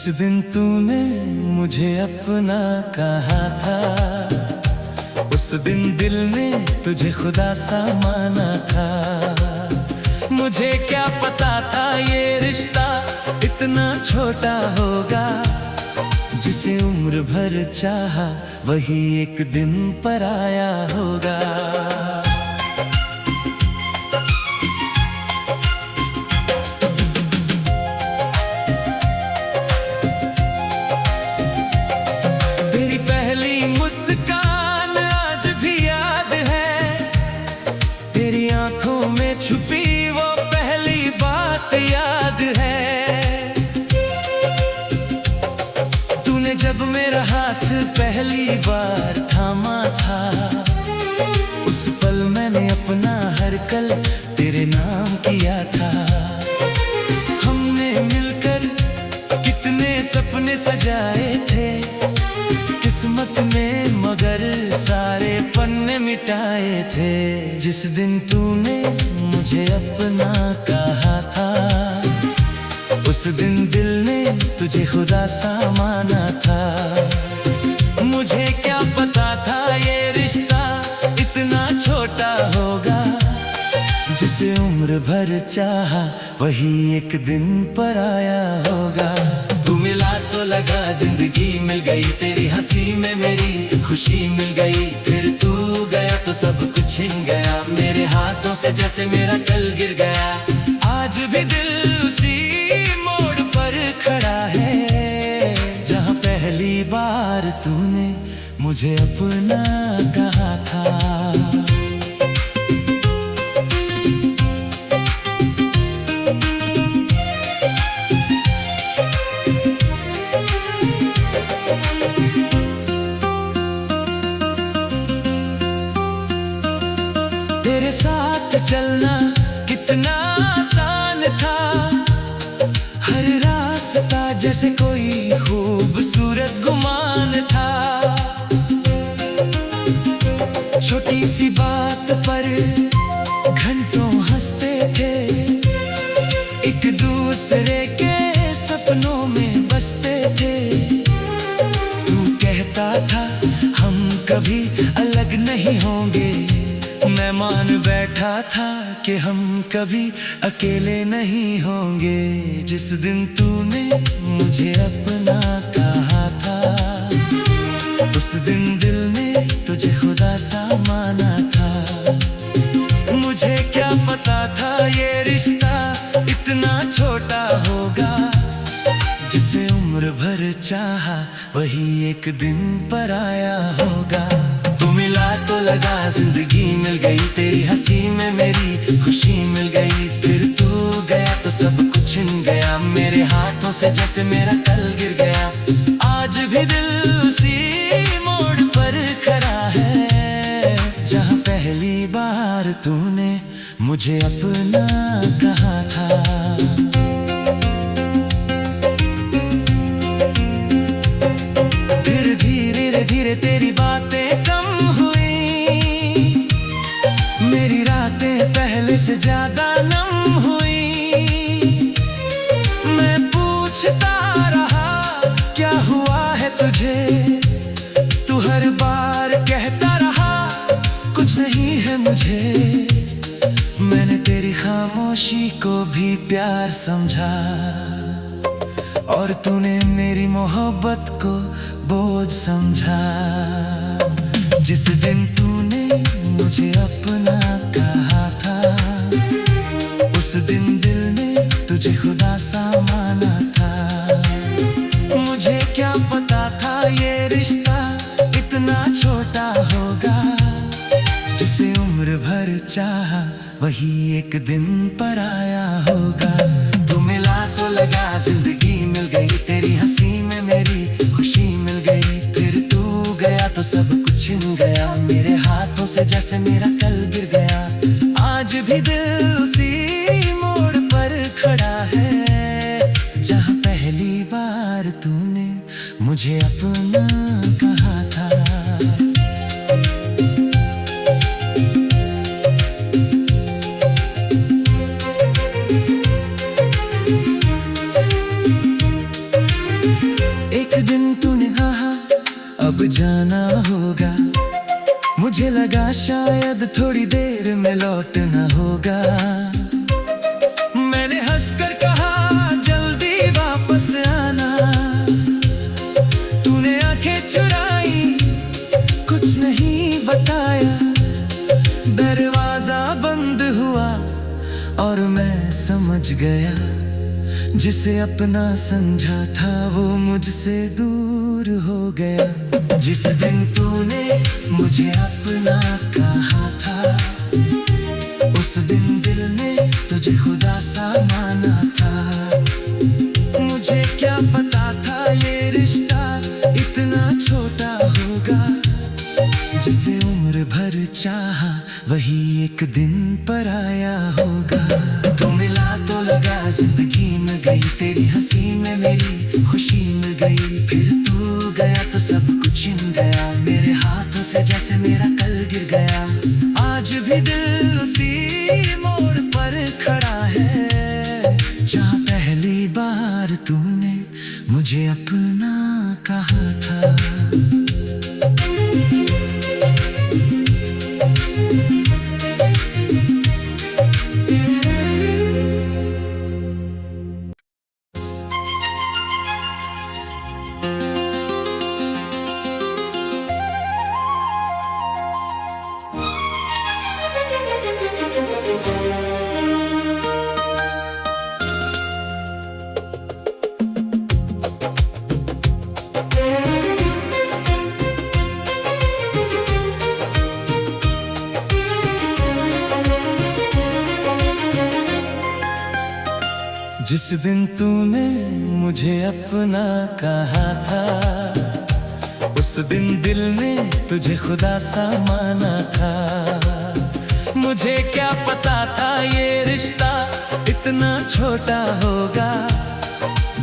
जिस दिन तूने मुझे अपना कहा था, उस दिन दिल ने तुझे खुदा सा माना था। मुझे क्या पता था ये रिश्ता इतना छोटा होगा, जिसे उम्र भर चाहा वही एक दिन पराया होगा। तेरी पहली मुस्कान आज भी याद है, तेरी आंखों में छुपी वो पहली बात याद है। तूने जब मेरा हाथ पहली बार थामा था, उस पल मैंने अपना हर कल तेरे नाम किया था। हमने मिलकर कितने सपने सजाए थे किस्मत में, मगर सारे पन्ने मिटाए थे। जिस दिन तूने मुझे अपना कहा था, उस दिन दिल ने तुझे खुदा सा माना था। मुझे क्या पता था ये रिश्ता इतना छोटा होगा, जिसे उम्र भर चाहा वही एक दिन पराया होगा। तू मिला तो लगा जिंदगी मिल गई, तेरी हंसी में मेरी खुशी मिल गई। फिर तू गया तो सब कुछ छिन गया मेरे हाथों से, जैसे मेरा कल गिर गया। आज भी दिल उसी मोड़ पर खड़ा है, जहाँ पहली बार तूने मुझे अपना कहा था। तेरे साथ चलना कितना आसान था, हर रास्ता जैसे कोई खूबसूरत गुमान था। छोटी सी बात पर घंटों हंसते थे, एक दूसरे के सपनों में बसते थे। तू कहता था हम कभी अलग नहीं होंगे, मैं मान बैठा था कि हम कभी अकेले नहीं होंगे। जिस दिन तूने मुझे अपना कहा था, उस दिन दिल ने तुझे खुदा सा माना था। मुझे क्या पता था ये रिश्ता इतना छोटा होगा, जिसे उम्र भर चाहा वही एक दिन पराया होगा। मिला तो लगा जिंदगी मिल गई, तेरी हंसी में मेरी खुशी मिल गई। फिर तू गया तो सब कुछ छिन गया मेरे हाथों से, जैसे मेरा कल गिर गया। आज भी दिल उसी मोड़ पर खड़ा है, जहाँ पहली बार तूने मुझे अपना कहा था। फिर धीरे धीरे तेरी बातें पहले से ज्यादा नम हुई। मैं पूछता रहा क्या हुआ है तुझे, तू हर बार कहता रहा कुछ नहीं है मुझे। मैंने तेरी खामोशी को भी प्यार समझा, और तूने मेरी मोहब्बत को बोझ समझा। जिस दिन तूने मुझे अपना कहा था, उस दिन दिल ने तुझे खुदा सा माना था। मुझे क्या पता था ये रिश्ता इतना छोटा होगा, जिसे उम्र भर चाहा वही एक दिन पराया होगा। तू मिला तो लगा जिंदगी मिल गई, तेरी हंसी में मेरी खुशी मिल गई। फिर तू गया तो सब कुछ छिन गया मेरे हाथों से, जैसे मेरा कल गिर गया। आज भी दिल उसी मोड़ पर खड़ा है, जहाँ पहली बार तूने मुझे अपना कहा था। अब जाना होगा। मुझे लगा शायद थोड़ी देर में लौटना होगा। मैंने हंसकर कहा जल्दी वापस आना। तूने आंखें चुराई, कुछ नहीं बताया। दरवाजा बंद हुआ और मैं समझ गया, जिसे अपना समझा था वो मुझसे दूर हो गया। जिस दिन तूने मुझे अपना कहा था, उस दिन दिल ने तुझे खुदा सा माना था। मुझे क्या पता था ये रिश्ता इतना छोटा होगा। जिसे उम्र भर चाहा वही एक दिन पराया होगा। तू मिला तो लगा जिंदगी में गई, तेरी हंसी में मेरी खुशी मिल गई। फिर तू गया तो सब कुछ छिन गया मेरे हाथों से, जैसे मेरा कल गिर गया। आज भी दिल उसी मोड़ पर खड़ा है, जहाँ पहली बार तूने मुझे अपना कहा था। जिस दिन तूने मुझे अपना कहा था, उस दिन दिल ने तुझे खुदा सा माना था। मुझे क्या पता था ये रिश्ता इतना छोटा होगा।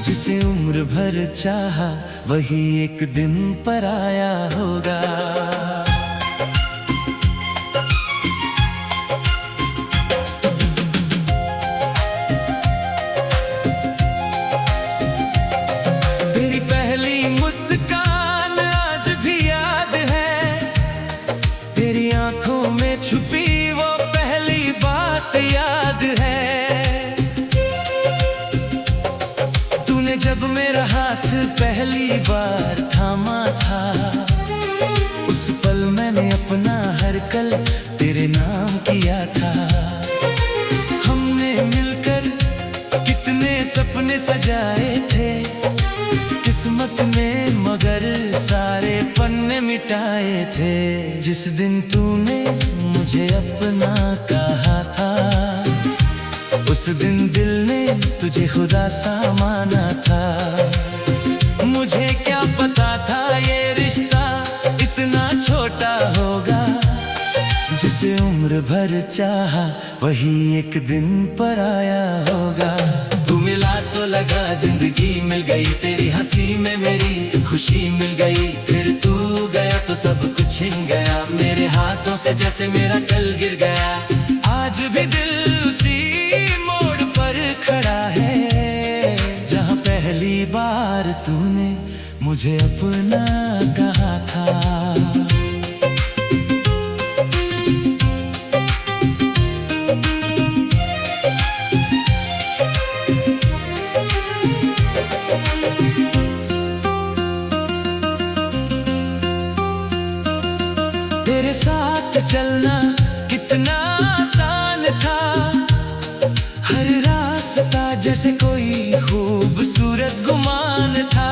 जिसे उम्र भर चाहा वही एक दिन पराया होगा। मुस्कान आज भी याद है, तेरी आंखों में छुपी वो पहली बात याद है। तूने जब मेरा हाथ पहली बार थामा था, उस पल मैंने अपना हर कल तेरे नाम किया था। हमने मिलकर कितने सपने सजाए थे किस्मत में, मगर सारे पन्ने मिटाए थे। जिस दिन तूने मुझे अपना कहा था, उस दिन दिल ने तुझे खुदा सा माना था। मुझे क्या पता था ये रिश्ता इतना छोटा होगा। जिसे उम्र भर चाहा वही एक दिन पराया होगा। तू मिला तो लगा जिंदगी मिल गई, तेरी हंसी में मेरी खुशी मिल गई। फिर तू गया तो सब कुछ छिन गया मेरे हाथों से, जैसे मेरा कल गिर गया। आज भी दिल उसी मोड़ पर खड़ा है, जहाँ पहली बार तूने मुझे अपना कहा था। तेरे साथ चलना कितना आसान था, हर रास्ता जैसे कोई खूबसूरत गुमान था।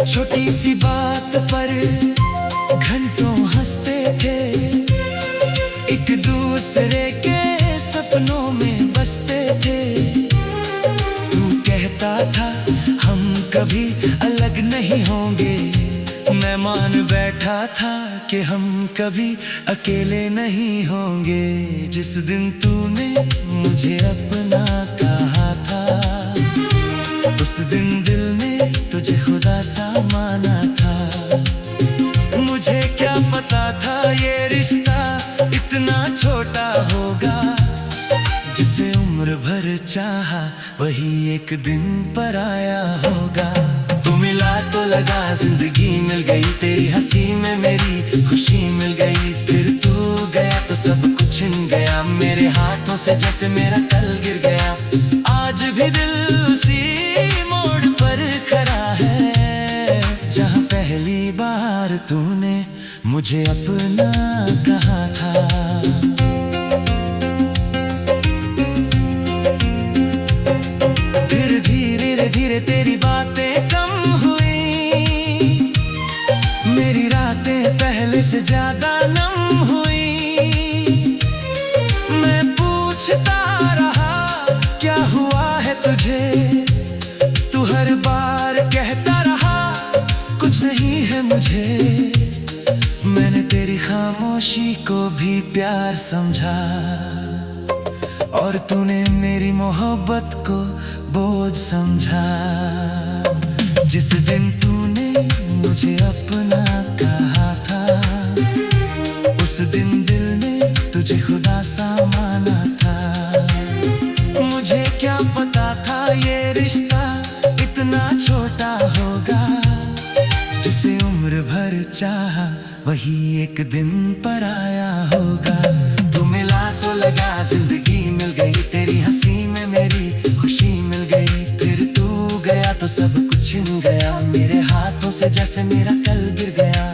छोटी सी बात पर घंटों हंसते थे, एक दूसरे के सपनों में बसते थे। तू कहता था हम कभी अलग नहीं होंगे, मैं मान बैठा था कि हम कभी अकेले नहीं होंगे। जिस दिन तूने मुझे अपना कहा था, उस दिन दिल ने तुझे खुदा सा माना था। मुझे क्या पता था ये रिश्ता इतना छोटा होगा। जिसे उम्र भर चाहा वही एक दिन पराया होगा। तू मिला तो लगा जिंदगी मिल गई, तेरी हंसी में मेरी खुशी मिल गई। फिर तू गया तो सब कुछ छिन गया मेरे हाथों से, जैसे मेरा कल गिर गया। आज भी दिल उसी मोड़ पर खड़ा है जहाँ पहली बार तूने मुझे अपना कहा था। फिर धीरे धीरे तेरी बातें कम हुई, मेरी रातें पहले से ज्यादा नम हुई। मैं पूछता रहा क्या हुआ है तुझे, तू हर बार कहता रहा कुछ नहीं है मुझे। मैंने तेरी खामोशी को भी प्यार समझा, और तूने मेरी मोहब्बत को बोझ समझा। जिस दिन तूने मुझे अपना कहा था, उस दिन दिल ने तुझे खुदा सा माना था। मुझे क्या पता था ये रिश्ता इतना छोटा होगा, जिसे उम्र भर चाहा वही एक दिन पर आया होगा। तू मिला तो लगा जिंदगी मिल गई, तेरी हंसी में मेरी खुशी मिल गई। फिर तू गया तो सब कुछ छिन गया मेरे हाथों से, जैसे मेरा कल गिर गया।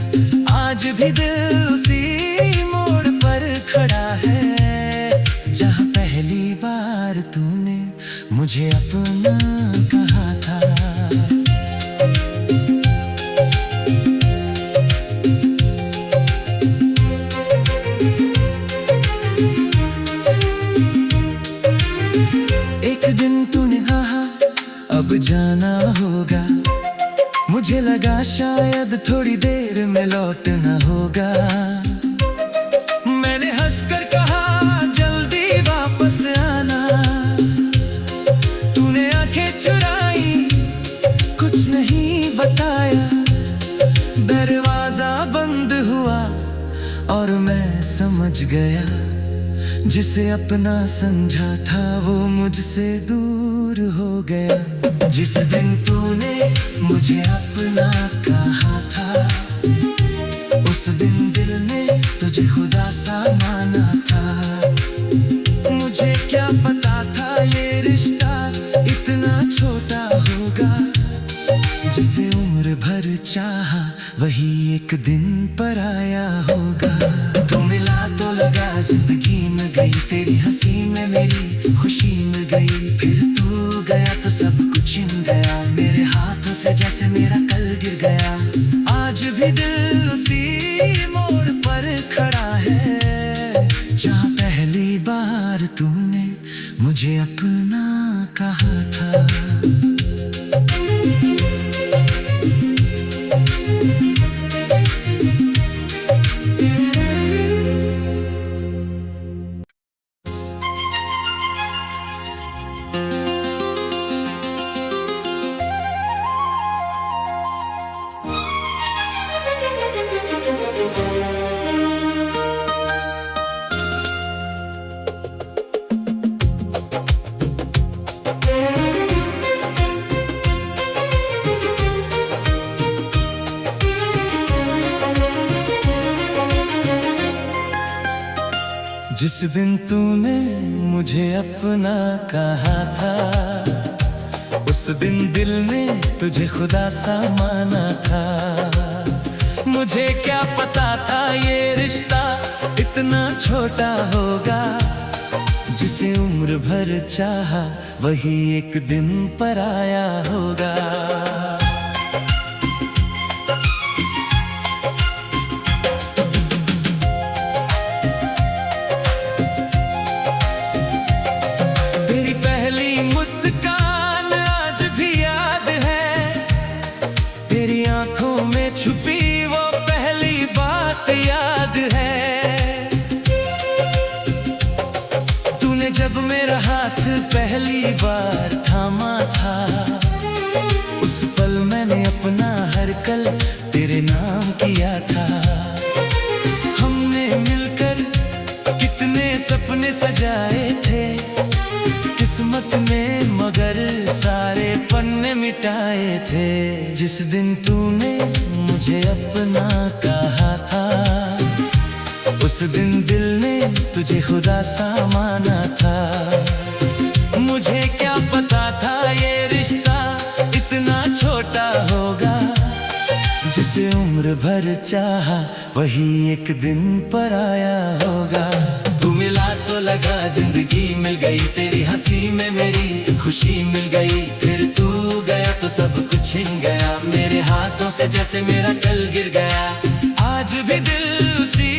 आज भी दिल उसी मोड़ पर खड़ा है जहाँ पहली बार तूने मुझे अपना कहा था। अब जाना होगा, मुझे लगा शायद थोड़ी देर में लौटना होगा। मैंने हंसकर कहा जल्दी वापस आना, तूने आंखें चुराई कुछ नहीं बताया। दरवाजा बंद हुआ और मैं समझ गया, जिसे अपना समझा था वो मुझसे दूर हो गया। जिस दिन तूने मुझे अपना कहा था, उस दिन दिल ने तुझे खुदा सा माना था। मुझे क्या पता था ये रिश्ता इतना छोटा होगा, जिसे उम्र भर चाहा वही एक दिन पर आया होगा। तू मिला तो लगा जिंदगी में गई, तेरी हंसी में मेरी खुशी मिल गई। फिर तू गया तो सब कुछ छिन गया मेरे हाथों से, जैसे मेरा कल गिर गया। आज भी दिल उसी मोड़ पर खड़ा है जहाँ पहली बार तूने मुझे अपना कहा था। जिस दिन तूने मुझे अपना कहा था, उस दिन दिल ने तुझे खुदा सा माना था। मुझे क्या पता था ये रिश्ता इतना छोटा होगा, जिसे उम्र भर चाहा वही एक दिन पर आया होगा। जब मेरा हाथ पहली बार थामा था, उस पल मैंने अपना हर कल तेरे नाम किया था। हमने मिलकर कितने सजाए थे किस्मत में, मगर सारे पन ने मिटाए थे। जिस दिन तूने मुझे अपना कहा था, उस दिन दिल ने तुझे खुदा सा माना था। मुझे क्या पता था ये रिश्ता इतना छोटा होगा, जिसे उम्र भर चाहा वही एक दिन पर आया होगा। तू मिला तो लगा जिंदगी मिल गई, तेरी हंसी में मेरी खुशी मिल गई। फिर तू गया तो सब कुछ छिन गया मेरे हाथों से, जैसे मेरा कल गिर गया। आज भी दिल उसी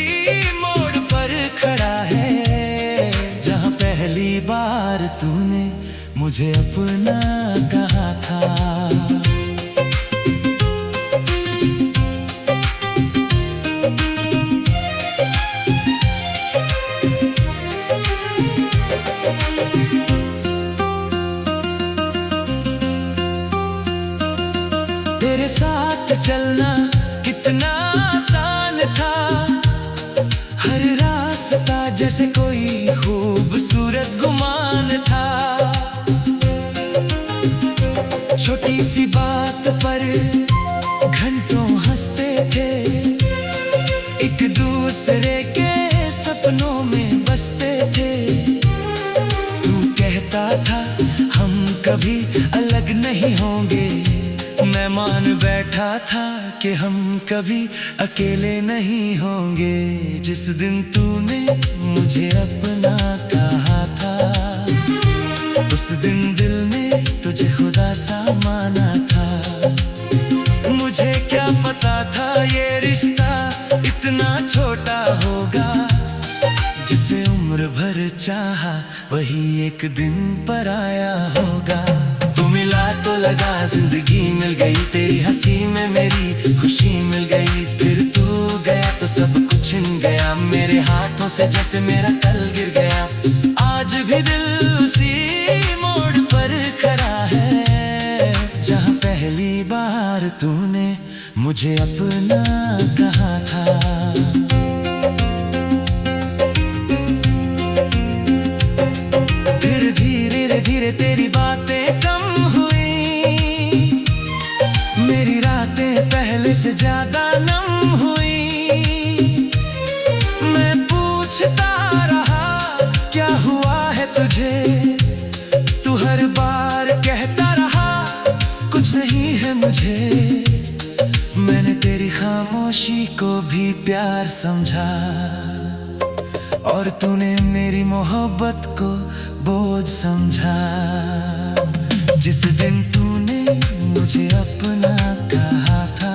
मोड़ पर खड़ा है, जहाँ पहली बार तूने मुझे अपना कहा था। तेरे साथ चलना कितना आसान था, हर रास्ता जैसे कोई खूबसूरत गुमान था। छोटी सी बात पर घंटों हंसते थे, एक दूसरे के सपनों में बसते थे। तू कहता था हम कभी अलग नहीं होंगे, मैं मान बैठा था कि हम कभी अकेले नहीं होंगे। जिस दिन तूने मुझे अपना कहा था, उस दिन दिल ने तुझे खुदा सा माना था। मुझे क्या पता था ये रिश्ता इतना छोटा होगा, जिसे उम्र भर चाहा वही एक दिन पर आया होगा। मिला तो लगा जिंदगी मिल गई, तेरी हंसी में मेरी खुशी मिल गई। फिर तू गया तो सब कुछ छिन गया मेरे हाथों से, जैसे मेरा कल गिर गया। आज भी दिल उसी मोड़ पर खड़ा है, जहाँ पहली बार तूने मुझे अपना कहा था। फिर धीरे धीरे तेरी बातें पहले से ज्यादा नम हुई। मैं पूछता रहा क्या हुआ है तुझे, तू हर बार कहता रहा कुछ नहीं है मुझे। मैंने तेरी खामोशी को भी प्यार समझा, और तूने मेरी मोहब्बत को बोझ समझा। जिस दिन तूने मुझे अपना कहा था,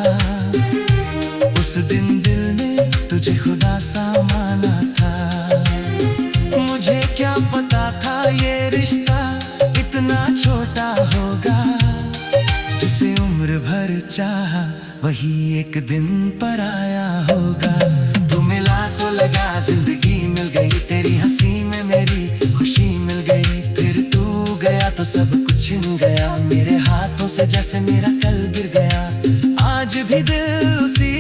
उस दिन दिल ने तुझे खुदा सा माना था। मुझे क्या पता था ये रिश्ता इतना छोटा होगा, जिसे उम्र भर चाहा वही एक दिन पर आया होगा। तू मिला तो लगा जिंदगी मिल गई, तेरी हंसी में मेरी खुशी मिल गई। फिर तू गया तो सब कुछ छिन गया मेरे हाथों से, जैसे मेरा कल गिर गया। आज भी दिल उसी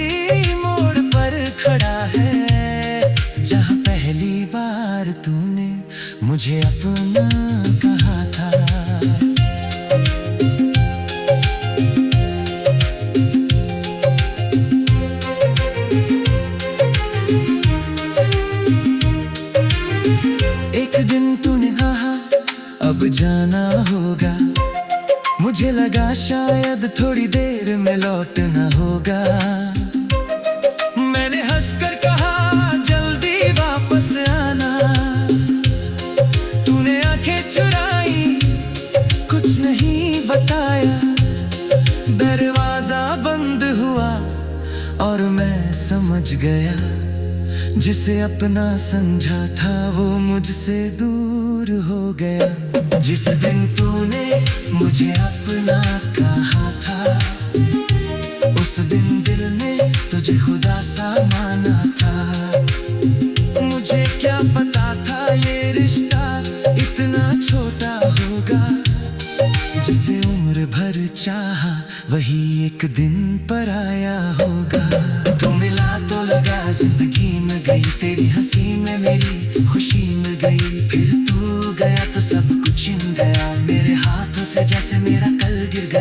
मोड़ पर खड़ा है, जहाँ पहली बार तूने मुझे अपना कहा था। एक दिन तूने कहा अब जाना होगा, मुझे लगा शायद थोड़ी देर में लौटना होगा। मैंने हंसकर कहा जल्दी वापस आना, तूने आंखें चुराई कुछ नहीं बताया। दरवाजा बंद हुआ और मैं समझ गया, जिसे अपना समझा था वो मुझसे दूर हो गया। जिस दिन तूने मुझे अपना कहा था, उस दिन दिल ने तुझे खुदा सा माना था। मुझे क्या पता था ये रिश्ता इतना छोटा होगा, जिसे उम्र भर चाहा वही एक दिन पर आया होगा। तू मिला तो लगा जिंदगी में गई, तेरी हंसी में मेरी खुशी मिल गई। फिर तू गया तो सब कुछ छिन गया मेरे हाथों से, जैसे मेरा कल गिर गया।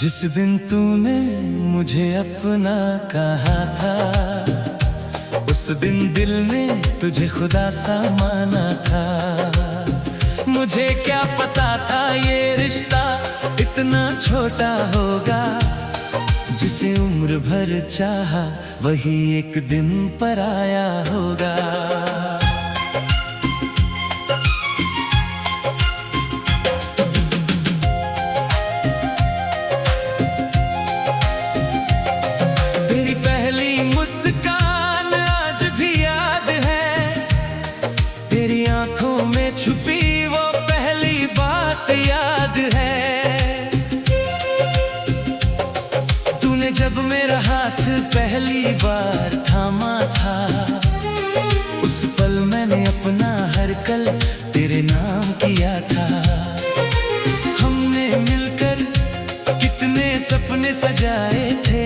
जिस दिन तूने मुझे अपना कहा था, उस दिन दिल ने तुझे खुदा सा माना था। मुझे क्या पता था ये रिश्ता इतना छोटा होगा, जिसे उम्र भर चाहा वही एक दिन पराया होगा। तेरी पहली मुस्कान आज भी याद है, तेरी आंखों में छुपी वो पहली बात याद है। तूने जब मेरा हाथ पहली बार थामा था, उस पल मैंने अपना हर कल तेरे नाम किया था। हमने मिलकर कितने सपने सजाए थे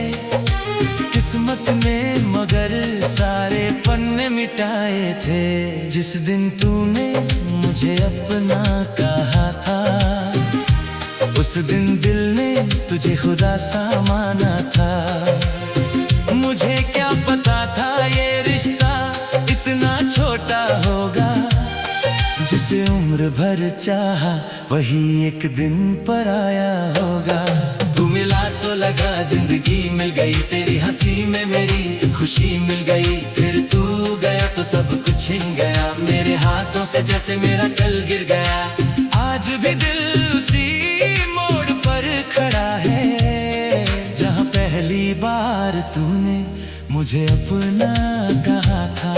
किस्मत में, मगर सारे पन्ने मिटाए थे। जिस दिन तूने मुझे अपना कहा था, उस दिन दिल ने तुझे खुदा सा माना था। मुझे क्या पता था ये रिश्ता इतना छोटा होगा, जिसे उम्र भर चाहा वही एक दिन पराया होगा। तू मिला तो लगा जिंदगी मिल गई, तेरी हंसी में मेरी खुशी मिल गई। फिर तू गया तो सब कुछ छिन गया मेरे हाथों से, जैसे मेरा कल गिर गया। आज भी दिल उसी मोड़ पर खड़ा है, जहाँ पहली बार तूने मुझे अपना कहा था।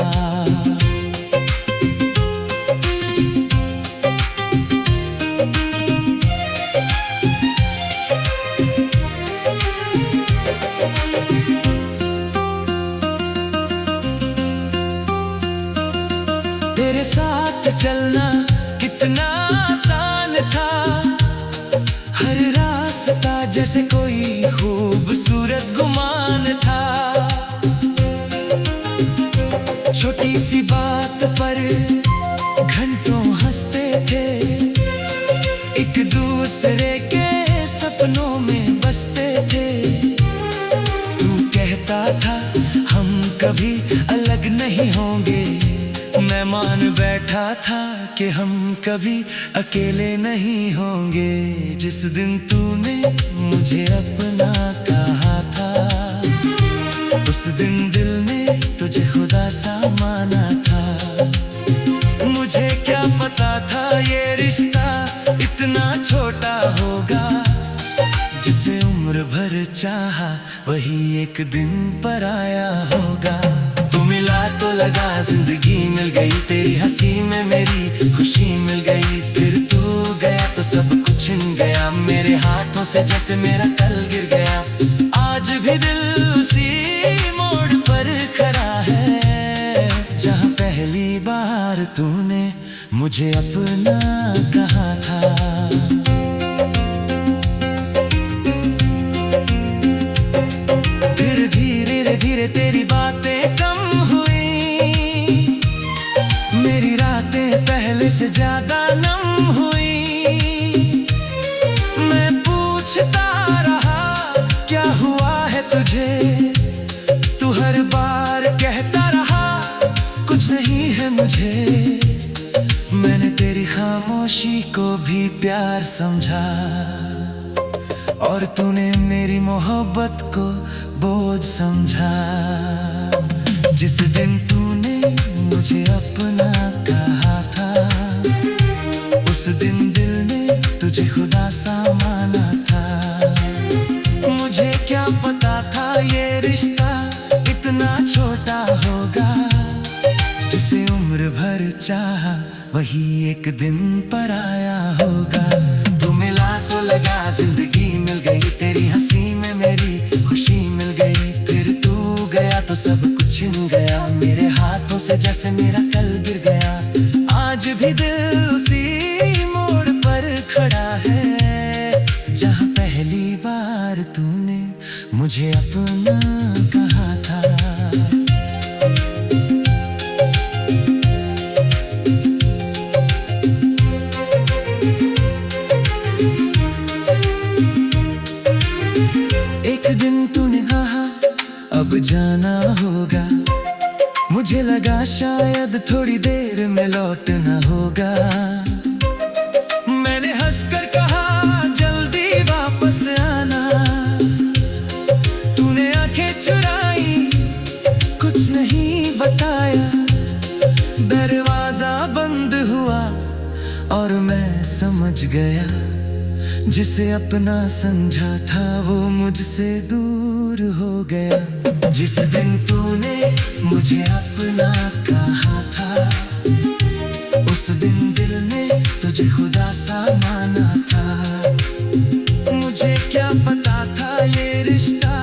तेरे साथ चलना कितना आसान था, हर रास्ता जैसे कोई खूबसूरत गुमान था। छोटी सी बात पर घंटों हंसते थे, एक दूसरे के सपनों में बसते थे। तू कहता था हम कभी अलग नहीं होंगे, मैं मान बैठा था कि हम कभी अकेले नहीं होंगे। जिस दिन तूने मुझे अपना कहा था, उस दिन दिल ने तुझे खुदा सा माना था। मुझे क्या पता था ये रिश्ता इतना छोटा होगा, जिसे उम्र भर चाहा वही एक दिन पराया होगा। मिला तो लगा जिंदगी मिल गई, तेरी हंसी में मेरी खुशी मिल गई। फिर तू गया तो सब कुछ छिन गया मेरे हाथों से, जैसे मेरा कल गिर गया। आज भी दिल उसी मोड़ पर खड़ा है, जहाँ पहली बार तूने मुझे अपना कहा था। फिर धीरे धीरे तेरी बातें कम हुई, मेरी रातें पहले से ज्यादा नम हुई। मैं पूछता रहा क्या हुआ है तुझे, तू हर बार कहता रहा कुछ नहीं है मुझे। मैंने तेरी खामोशी को भी प्यार समझा, और तूने मेरी मोहब्बत को बोझ समझा। जिस दिन तूने मुझे अपना कहा था, उस दिन दिल ने तुझे खुदा सा माना था। मुझे क्या पता था ये रिश्ता इतना छोटा होगा, जिसे उम्र भर चाहा वही एक दिन पराया होगा। तू मिला तो लगा जिंदगी मिल गई, तेरी हंसी में मेरी खुशी मिल गई। फिर तू गया तो सब कुछ छिन गया मेरे हाथों से, जैसे मेरा कल गिर गया। आज भी दिल उसी मोड़ पर खड़ा है, जहाँ पहली बार तूने मुझे अपना कहा था। होगा। मैंने हंसकर कहा जल्दी वापस आना, तूने आंखें चुराई कुछ नहीं बताया। दरवाजा बंद हुआ और मैं समझ गया, जिसे अपना समझा था वो मुझसे दूर हो गया। जिस दिन तूने मुझे अपना कहा था, उस दिन दिल ने तुझे खुदा सा माना था। मुझे क्या पता था ये रिश्ता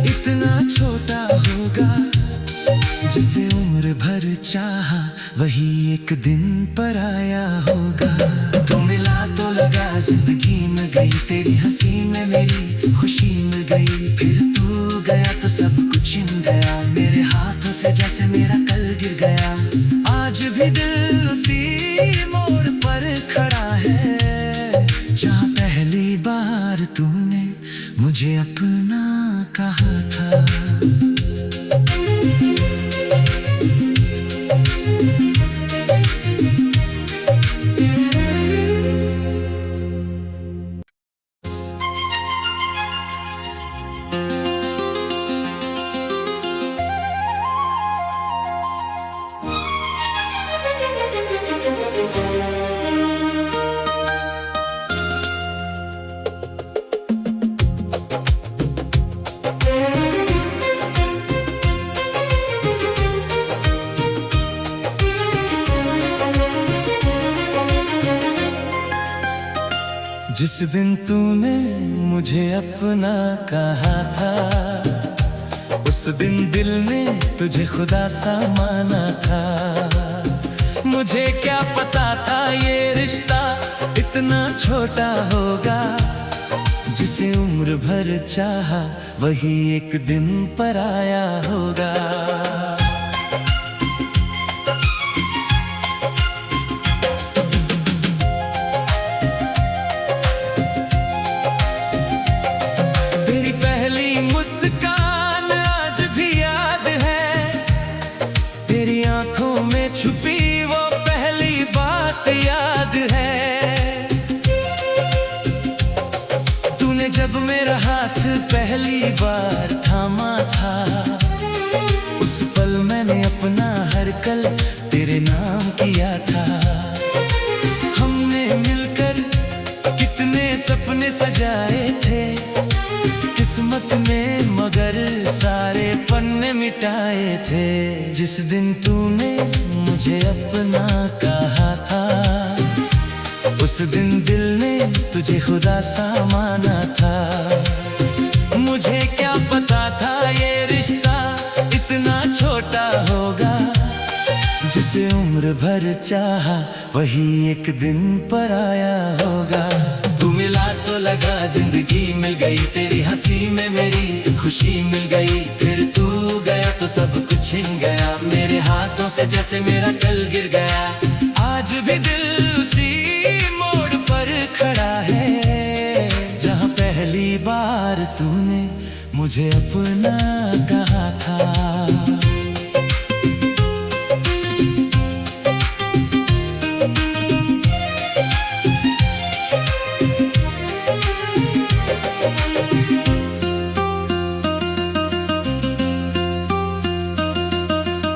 इतना छोटा होगा, जिसे उम्र भर चाहा वही एक दिन पराया होगा। तू मिला तो लगा जिंदगी में गई, तेरी हंसी में मेरी खुशी मिल गई। फिर तू गया तो सब कुछ छिन गया मेरे हाथों से, जैसे मेरा कल गिर गया। आज भी दिल उसी मोड़ पर खड़ा है, जहाँ पहली बार तूने मुझे अपना कहा था। जिस दिन तूने मुझे अपना कहा था, उस दिन दिल ने तुझे खुदा सा माना था। मुझे क्या पता था ये रिश्ता इतना छोटा होगा, जिसे उम्र भर चाहा वही एक दिन पराया होगा। मुस्कान आज भी याद है, तेरी आंखों में छुपी वो पहली बात याद है। तूने जब मेरा हाथ पहली बार थामा था, उस पल मैंने अपना हर कल तेरे नाम किया था। हमने मिलकर कितने सपने सजाए थे किस्मत में, मगर सारे पन्ने मिटाए थे। जिस दिन तूने मुझे अपना कहा था, उस दिन दिल ने तुझे खुदा सा माना था। मुझे क्या पता था ये रिश्ता इतना छोटा होगा, जिसे उम्र भर चाहा वही एक दिन पराया होगा। तू मिला तो लगा जिंदगी मिल गई, तेरी हंसी में मेरी खुशी मिल गई। फिर तू गया तो सब कुछ छिन गया मेरे हाथों से, जैसे मेरा कल गिर गया। आज भी दिल उसी मोड़ पर खड़ा है, जहाँ पहली बार तूने मुझे अपना कहा था।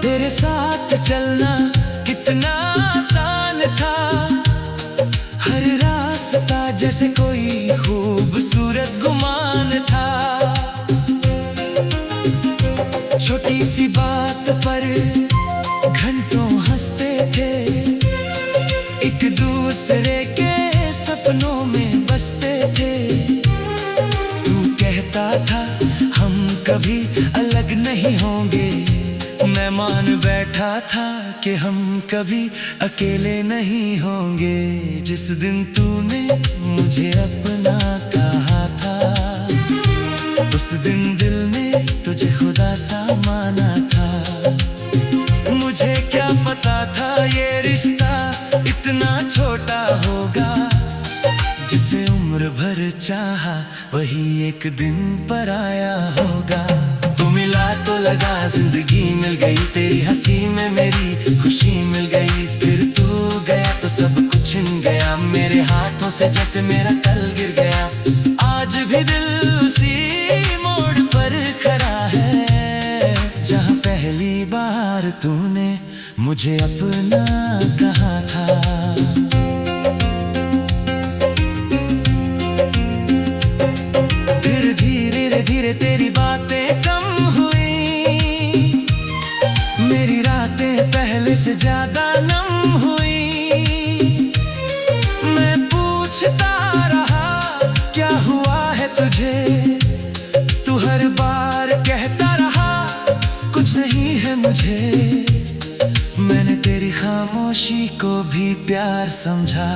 तेरे साथ चलना कितना आसान था, हर रास्ता जैसे कोई खूबसूरत गुमान था। छोटी सी बात पर घंटों हंसते थे, एक दूसरे के सपनों में बसते थे। तू कहता था हम कभी अलग नहीं होंगे, मैं मान बैठा था कि हम कभी अकेले नहीं होंगे। जिस दिन तूने मुझे अपना कहा था, उस दिन दिल ने तुझे खुदा सा माना था। मुझे क्या पता था ये रिश्ता इतना छोटा होगा, जिसे उम्र भर चाहा वही एक दिन पराया होगा। तू मिला तो लगा जिंदगी मिल गई, तेरी हंसी में मेरी खुशी मिल गई। फिर तू गया तो सब कुछ छिन गया मेरे हाथों से, जैसे मेरा कल गिर गया। आज भी दिल उसी मोड़ पर खड़ा है जहाँ पहली बार तूने मुझे अपना कहा था। फिर धीरे धीरे तेरी बातें कम हुई, मेरी रातें पहले से ज्यादा नम हुई। मैं पूछता रहा क्या हुआ है तुझे, तू हर बार कहता रहा कुछ नहीं है मुझे। मैंने तेरी खामोशी को भी प्यार समझा,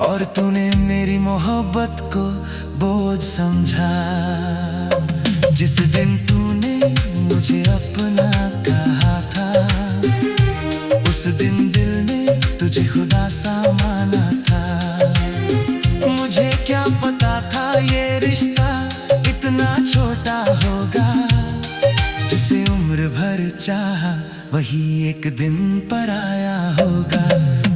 और तूने मेरी मोहब्बत को बोझ समझा। जिस दिन तूने मुझे अपना कहा था, उस दिन दिल ने तुझे खुदा सा माना था। मुझे क्या पता था ये रिश्ता इतना छोटा होगा, जिसे उम्र भर चाहा वही एक दिन पर आया होगा।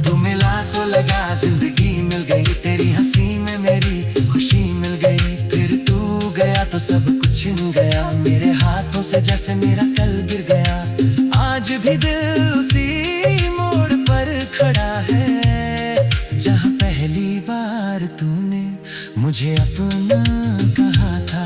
तू मिला तो लगा जिंदगी मिल गई, तेरी हंसी में मेरी खुशी मिल गई। फिर तू गया तो सब कुछ छिन गया मेरे हाथों से, जैसे मेरा कल गिर गया। आज भी दिल उसी मोड़ पर खड़ा है जहाँ पहली बार तूने मुझे अपना कहा था।